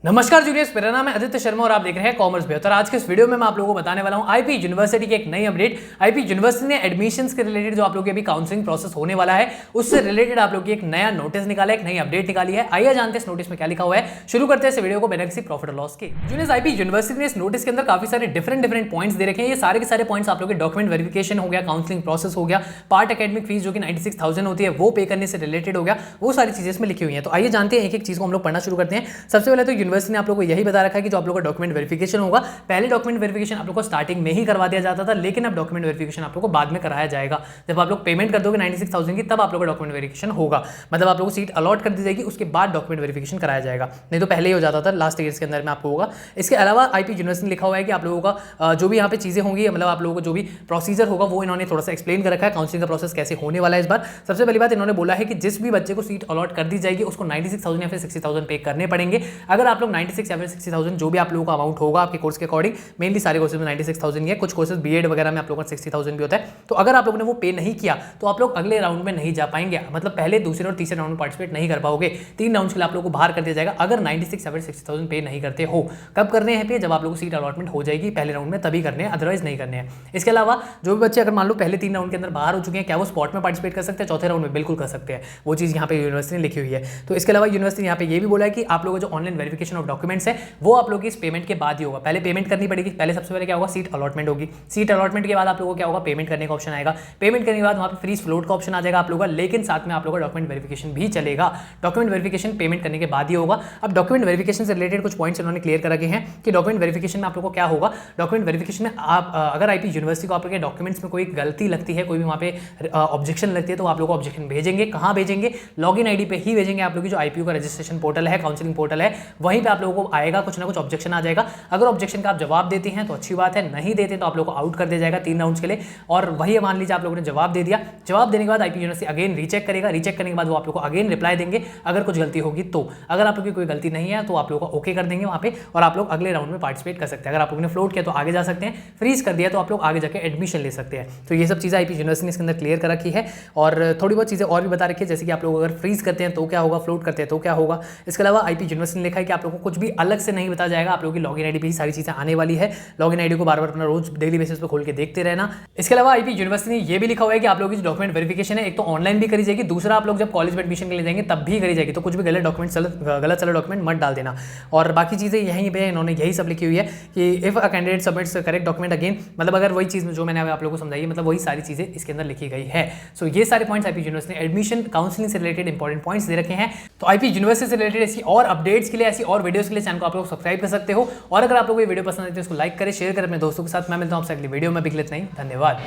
नमस्कार जूनियर्स, मेरा नाम है आदित्य शर्मा और आप देख रहे हैं कॉमर्स बेहतर। आज के इस वीडियो में मैं आप लोगों को बताने वाला हूं आईपी यूनिवर्सिटी की एक नई अपडेट। आईपी यूनिवर्सिटी ने एडमिशंस के रिलेटेड जो आप लोगों की अभी काउंसलिंग प्रोसेस होने वाला है उससे रिलेटेड आप लोगों की एक नया नोटिस निकाला है, एक नई अपडेट निकाली है। आइए जानते हैं इस नोटिस में क्या लिखा हुआ है। शुरू करते हैं इस वीडियो को बिना किसी प्रॉफिट और लॉस के। जूनियर्स, आईपी यूनिवर्सिटी ने इस नोटिस के अंदर काफी सारे डिफरेंट पॉइंट्स दे रखे हैं। ये सारे के सारे पॉइंट्स आप लोगों के डॉक्यूमेंट वेरिफिकेशन हो गया, काउंसलिंग प्रोसेस हो गया, पार्ट एकेडमिक फीस जो कि 96,000 होती है वो पे करने से रिलेटेड हो गया, वो सारी चीजें इसमें लिखी हुई हैं। तो आइए जानते हैं एक एक चीज को हम लोग पढ़ना शुरू करते हैं। सबसे पहले तो यूनिवर्सिटी ने आप लोगों को यही बता रखा है कि जो आप लोगों का डॉक्यूमेंट वेरिफिकेशन होगा, पहले डॉक्यूमेंट वेरिफिकेशन आप लोगों को स्टार्टिंग में ही करवा दिया जाता था, लेकिन अब डॉक्यूमेंट वेरिफिकेशन आप लोगों को बाद में कराया जाएगा। जब आप लोग पेमेंट कर दोगे 96,000 की, तब आप लोगों का डॉक्यूमेंट वेरिफिकेशन होगा। मतलब आप लोगों को सीट अलॉट कर दी जाएगी, उसके बाद डॉक्यूमेंट वेरिफिकेशन कराया जाएगा। नहीं तो पहले ही हो जाता था, लास्ट ईयर्स के अंदर में आपको होगा। इसके अलावा आईपी यूनिवर्सिटी ने लिखा हुआ है कि आप लोगों का जो भी यहाँ पे चीजें होंगी, मतलब आप लोगों को जो भी प्रोसीजर होगा वो इन्होंने थोड़ा सा एक्सप्लेन कर रखा है। काउंसलिंग का प्रोसेस कैसे होने वाला है इस बार। सबसे पहली बात इन्होंने बोला है कि जिस भी बच्चे को सीट अलॉट कर दी जाएगी उसको 96,000 या फिर 60,000 पे करने पड़ेंगे। अगर आप लोग 96 या फिर 60,000 जो भी आप लोगों का अमाउंट होगा आपके कोर्स के अकॉर्डिंग, मेनली सारे कोर्सेज में 96,000 ही है, कुछ कोर्सेज बीएड वगैरह में आप लोगों का 60,000 भी होता है। तो अगर आप लोगों ने वो पे नहीं किया तो आप लोग अगले राउंड में नहीं जा पाएंगे, मतलब पहले, दूसरे और तीसरे राउंड में पार्टिसिपेट नहीं कर पाओगे। 3 राउंड के लिए आप लोगों को बाहर कर दिया जाएगा अगर 96 या फिर 60,000 पे नहीं करते हो। कब करने हैं पे? जब आप लोगों को सीट अलॉटमेंट हो जाएगी पहले राउंड में, तभी करने हैं, अदरवाइज नहीं करने हैं। इसके अलावा जो भी बच्चे अगर मान लो पहले 3 राउंड के अंदर बाहर हो चुके हैं, क्या वो स्पॉट में पार्टिसिपेट कर सकते हैं? चौथे राउंड में बिल्कुल कर सकते हैं। वो चीज़ यहाँ पे यूनिवर्सिटी ने लिखी हुई है। तो इसके अलावा यूनिवर्सिटी यहाँ पे ये भी बोला है कि आप लोगों को जो ऑनलाइन वेरिफिकेशन ऑफ डॉक्यूमेंट्स है वो आप लोगों की इस पेमेंट के बाद ही होगा। पहले पेमेंट करनी पड़ेगी। पहले सबसे पहले क्या होगा, सीट अलॉटमेंट होगी। सीट अलॉटमेंट के बाद आप लोगों को क्या होगा, पेमेंट करने का ऑप्शन आएगा। पेमेंट करने के बाद वहाँ पे फ्रीज फ्लोट का ऑप्शन आ जाएगा आप लोगों का, लेकिन साथ में आप लोगों का डॉक्यूमेंट वेरिफिकेशन भी चलेगा। डॉक्यूमेंट वेरिफिकेशन पेमेंट करने के बाद ही होगा। अब डॉक्यूमेंट वेरिफिकेशन से रिलेटेड कुछ पॉइंट्स उन्होंने क्लियर कर रखे हैं कि डॉक्यूमेंट वेरिफिकेशन में आप लोगों को क्या होगा। डॉक्यूमेंट वेरिफिकेशन में आप अगर आईपी यूनिवर्सिटी को आपके डॉक्यूमेंट्स में कोई गलती लगती है, कोई भी वहाँ पे ऑब्जेक्शन लगती है, तो आप लोग को ऑब्जेक्शन भेजेंगे। कहाँ भेजेंगे? लॉगिन आईडी पे ही भेजेंगे। आप लोग जो आईपीयू का रजिस्ट्रेशन पोर्टल है, काउंसलिंग पोर्टल है, वहीं पे आप लोगों को आएगा, कुछ ना कुछ ऑब्जेक्शन आ जाएगा। अगर ऑब्जेक्शन का आप जवाब देते हैं तो अच्छी बात है, नहीं देते तो आप लोगों को आउट कर दिया जाएगा 3 राउंड्स के लिए। और वही मान लीजिए आप लोगों ने जवाब दे दिया, जवाब देने के बाद आईपी यूनिवर्सिटी अगेन रीचेक करेगा। रीचेक करने के बाद वो आप लोगों को अगेन रिप्लाई देंगे अगर कुछ गलती होगी तो। अगर आप लोगों की कोई गलती नहीं है तो आप लोगों को ओके कर देंगे वहाँ पे, और आप लोग अगले राउंड में पार्टिसिपेट कर सकते हैं। अगर आप लोगों ने फ्लोट किया तो आगे जा सकते हैं, फ्रीज कर दिया तो आप लोग आगे जाकर एडमिशन ले सकते हैं। तो ये सब चीज़ें आईपी यूनिवर्सिटी ने इसके अंदर क्लियर कर रखी है। और थोड़ी बहुत चीज़ें और भी बता रखी है, जैसे कि आप लोग अगर फ्रीज करते हैं तो क्या होगा, फ्लोट करते हैं तो क्या होगा। इसके अलावा आईपी यूनिवर्सिटी ने लिखा है कि आप लोगों को कुछ भी अलग से नहीं बताया जाएगा। आप लोगों की लॉगिन आईडी पे ही सारी चीज़ें आने वाली है। लॉगिन आईडी को बार बार अपना रोज डेली बेसिस पे खोल के देखते रहना। इसके अलावा आईपी यूनिवर्सिटी ने ये भी लिखा हुआ है कि आप लोगों की जो डॉक्यूमेंट वेरिफिकेशन है, एक तो ऑनलाइन भी करी जाएगी, दूसरा आप लोग जब कॉलेज में एडमिशन के लिए जाएंगे तब भी करी जाएगी। तो कुछ भी गलत डॉक्यूमेंट मत डाल देना। और बाकी चीज़ें यहीं पे इन्होंने यही सब लिखी हुई है कि if a candidate submits correct document again, मतलब अगर वही चीज़ जो मैंने आप लोगों को समझाई, मतलब वही सारी चीज़ें इसके अंदर लिखी गई है। सो ये सारे पॉइंट्स आईपी यूनिवर्सिटी ने एडमिशन काउंसलिंग से रिलेटेड इंपॉर्टेंट पॉइंट्स दे रखे हैं। तो आईपी यूनिवर्सिटी से रिलेटेड ऐसी और अपडेट्स के लिए, ऐसी और वीडियोस के लिए चैनल को आप लोग सब्सक्राइब कर सकते हो। और अगर आप लोगों को ये वीडियो पसंद आती है तो इसको लाइक करें, शेयर करें अपने दोस्तों के साथ। मैं मिलता हूं आपसे अगली वीडियो में। बिगलेत नहीं, धन्यवाद।